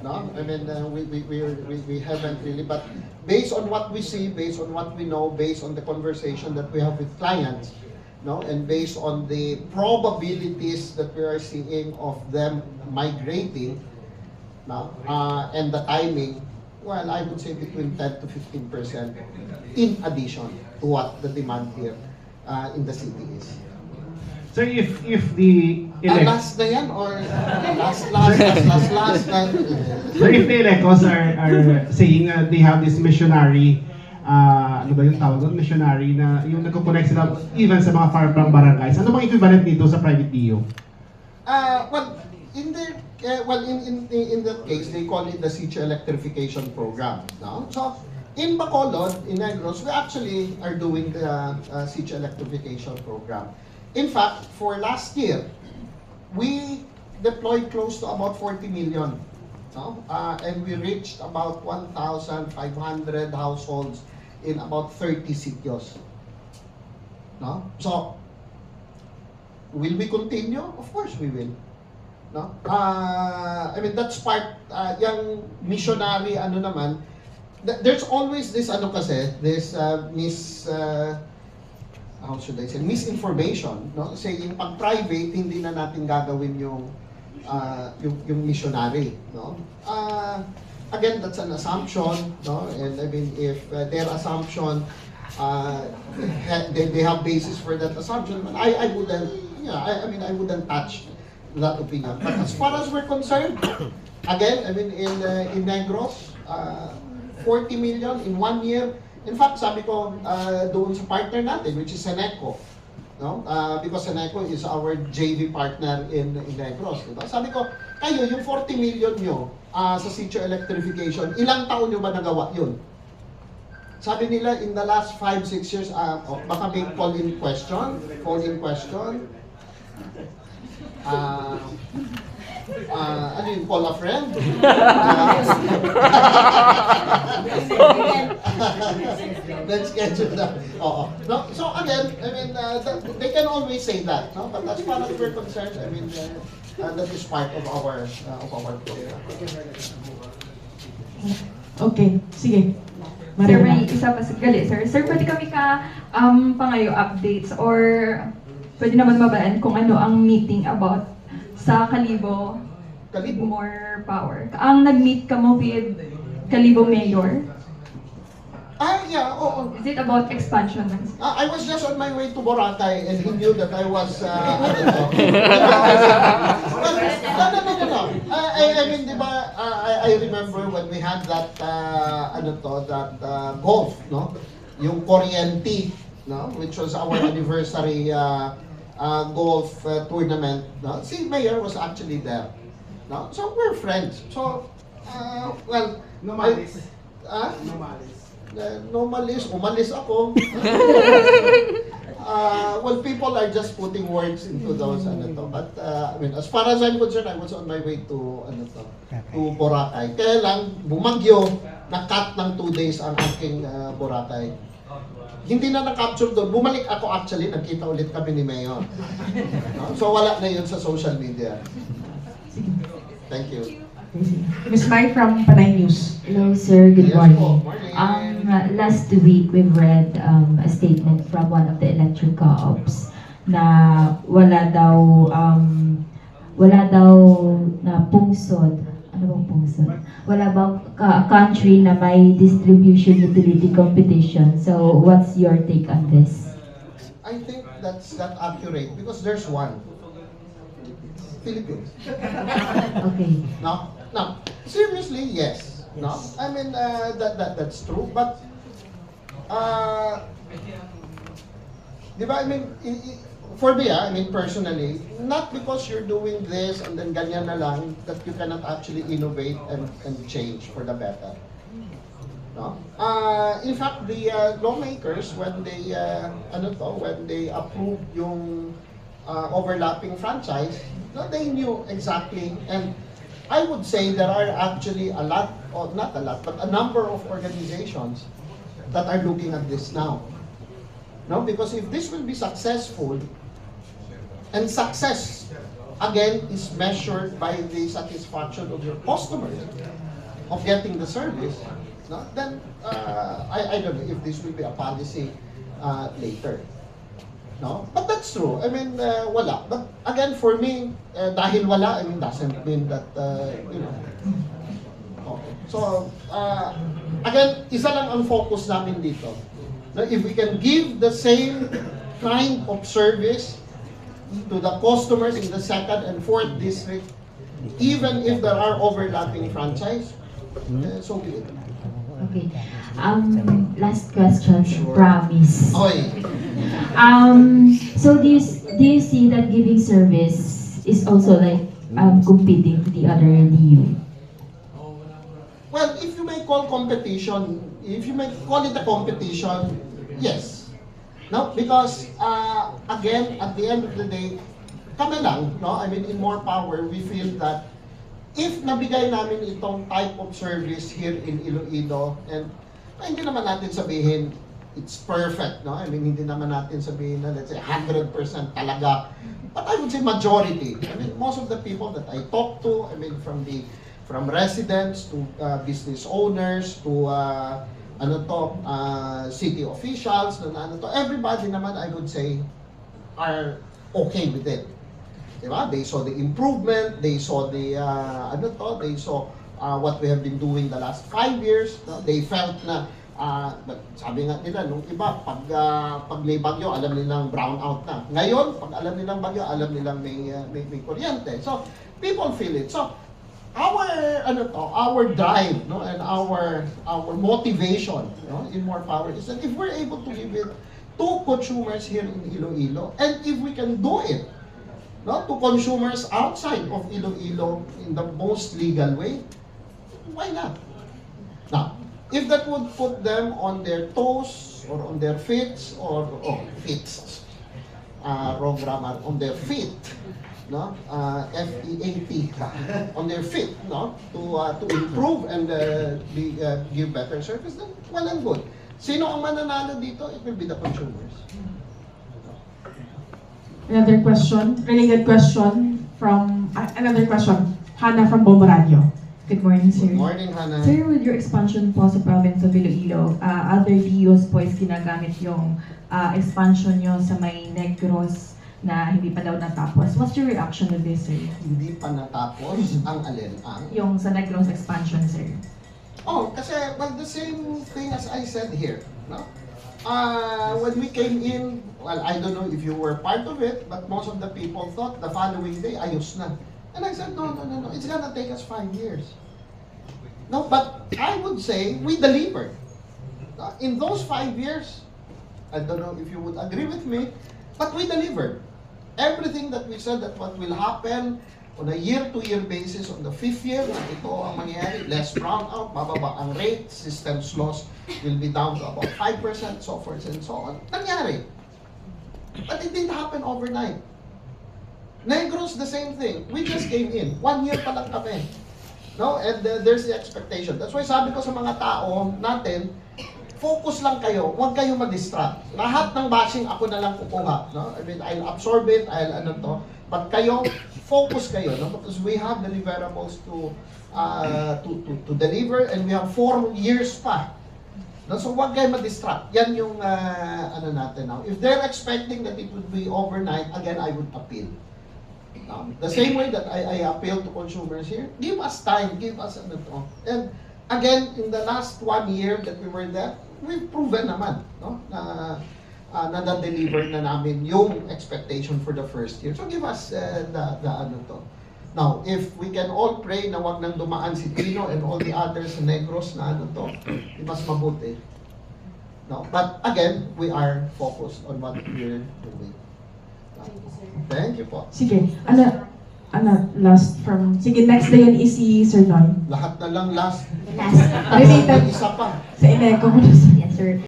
No, I mean we haven't really, but based on what we see, based on what we know, based on the conversation that we have with clients, no, and based on the probabilities that we are seeing of them migrating, no, and the timing, well, I would say between 10 to 15% in addition to what the demand here in the city is. So if the Last na yan or last na? So if the elecos are saying they have this missionary, ano ba yung tawag doon? Missionary na yung nagko-connect sila even sa mga far-flung barangays. Ano bang equivalent nito sa private DO? Well, in that case, they call it the Situ Electrification Program. No? So, in Bacolod, in Negros, we actually are doing the Situ Electrification Program. In fact, for last year, we deployed close to about 40 million. No? And we reached about 1,500 households in about 30 sitios. No? So, will we continue? Of course we will. No? I mean, that's part, yung missionary, ano naman, there's always this, ano kasi, this how should I say, misinformation, no? Saying pag private, hindi na natin gagawin yung missionary, no? Again, that's an assumption, no? And I mean, if their assumption, they have basis for that assumption, but I wouldn't, I mean, I wouldn't touch that opinion. But as far as we're concerned, again, I mean, in Negros, 40 million in 1 year. In fact, sabi ko doon sa partner natin, which is Seneco, no? Because Seneco is our JV partner in Negros, diba? Sabi ko, kayo, yung 40 million nyo sa Situ Electrification, ilang taon nyo ba nagawa yun? Sabi nila, in the last 5-6 years, baka may call-in question. Ano yun, call a friend? Let's schedule that. Oo. No? So again, I mean, they can always say that, no? But as far as we're concerned, I mean, that is part of our program. Okay, sige. Sir, Mariana. may isa pa gali, sir. Sir, pwede kami pangayo updates or pwede naman mabalaan kung ano ang meeting about sa Kalibo More Power. Ang nag-meet ka mo with Kalibo Mayor. Yeah, oo. Is it about expansion? I was just on my way to Boracay and he knew that I was, no. I mean, di ba, I remember when we had that, golf, no? Yung Corriente, no? Which was our anniversary golf tournament, no? Si Mayor was actually there, no? So we're friends. So, well, Nomalis. Nomalis. Umalis ako. Well, people are just putting words into those, But, I mean, as far as I'm concerned, I was on my way to, to Boracay. Kaya lang, bumagyo, na-cut ng 2 days ang aking Boracay. Hindi na na-capture doon. Bumalik ako actually, nagkita ulit kami ni Mayor. No? So, wala na yun sa social media. Thank you. Miss Mai from Panay News. Hello, sir. Good Yes morning. po, morning. Last week, we've read a statement from one of the electric co-ops na wala daw na pungsod. Ano bang pungsod? Wala bang country na may distribution utility competition. So, what's your take on this? I think that's not accurate because there's one. Philippines. Okay. No, seriously, yes. No, I mean that's true, but di ba? I mean, for me, I mean personally, not because you're doing this and then ganyan na lang that you cannot actually innovate and change for the better. No, in fact, the lawmakers when they approved yung overlapping franchise, no, they knew exactly, and I would say there are actually a lot, or not a lot, but a number of organizations that are looking at this now. No, because if this will be successful, and success again, is measured by the satisfaction of your customers of getting the service, no? Then I don't know if this will be a policy later. No? But that's true. I mean, wala. But again, for me, dahil wala, I mean, doesn't mean that, you know. Okay. So, again, isa lang ang focus namin dito. Na if we can give the same kind of service to the customers in the 2nd and 4th district, even if there are overlapping franchise, so be it. Okay. Last question, Sure. promise. Okay. So do you see that giving service is also like competing to the other DU? Well, if you may call competition, if you may call it a competition, yes. No, because again, at the end of the day, kami lang, no? I mean, in More Power, we feel that if nabigay namin itong type of service here in Iloilo, and hindi naman natin sabihin it's perfect, no? I mean, hindi naman natin sabihin na, let's say, 100% talaga. But I would say majority. I mean, most of the people that I talk to, I mean, from residents to business owners to city officials, everybody naman, I would say, are okay with it. Diba? They saw the improvement, they saw the they saw what we have been doing the last 5 years. No? They felt na sabi nga nila nung iba pag may bagyo alam nilang brown out na. Ngayon, pag alam nilang bagyo, alam nilang may kuryente. So, people feel it. So, our drive, no, and our motivation, no, in More Power is that if we're able to give it to consumers here in Iloilo, and if we can do it, no, to consumers outside of Iloilo in the most legal way, why not? Now, if that would put them on their toes or on their feet, wrong grammar, on their feet, no, F-E-A-T, on their feet, no, to improve and give better service, then well and good. Sino ang mananalo dito? It will be the consumers. Another question, related question from, another question, Hannah from Bombo Radio. Good morning, sir. Good morning, Hannah. Sir, with your expansion po sa province of Iloilo, other DOs po is ginagamit yung expansion nyo sa may Negros na hindi pa daw natapos. What's your reaction to this, sir? Hindi pa natapos ang alin ang? Yung sa Negros expansion, sir. Oh, kasi, well, the same thing as I said here, no? When we came in, well, I don't know if you were part of it, but most of the people thought the following day, ayos na. And I said, no, it's gonna take us 5 years. No, but I would say we delivered. In those 5 years, I don't know if you would agree with me, but we delivered. Everything that we said that what will happen on a year-to-year basis, on the 5th year, na ito ang mangyayari, less brownout, bababa ang rate, systems loss will be down to about 5%, so forth and so on. Nangyari. But it didn't happen overnight. Negros, the same thing. We just came in. 1 year pa lang kami. No? And there's the expectation. That's why sabi ko sa mga tao natin, focus lang kayo. Huwag kayo ma-distract. Lahat ng bashing ako na lang kukuha. No? I mean, I'll absorb it, but kayo, focus kayo. No? Because we have deliverables to deliver, and we have 4 years pa. No? So huwag kayo ma-distract. Yan yung natin now. If they're expecting that it would be overnight, again, I would appeal. The same way that I appeal to consumers here, give us time, give us And again, in the last 1 year that we were there, we've proven naman, no, na na-deliver na namin yung expectation for the first year. So give us Now, if we can all pray na wag nang dumaan si Tino and all the others sa Negros na mas mabuti. No, but again, we are focused on what we're doing. Thank you po. Sige, last from, sige, next day yun is si Sir Noy. Lahat na lang last. Last. Related Isa pa. sa Ineco. Yes, sir.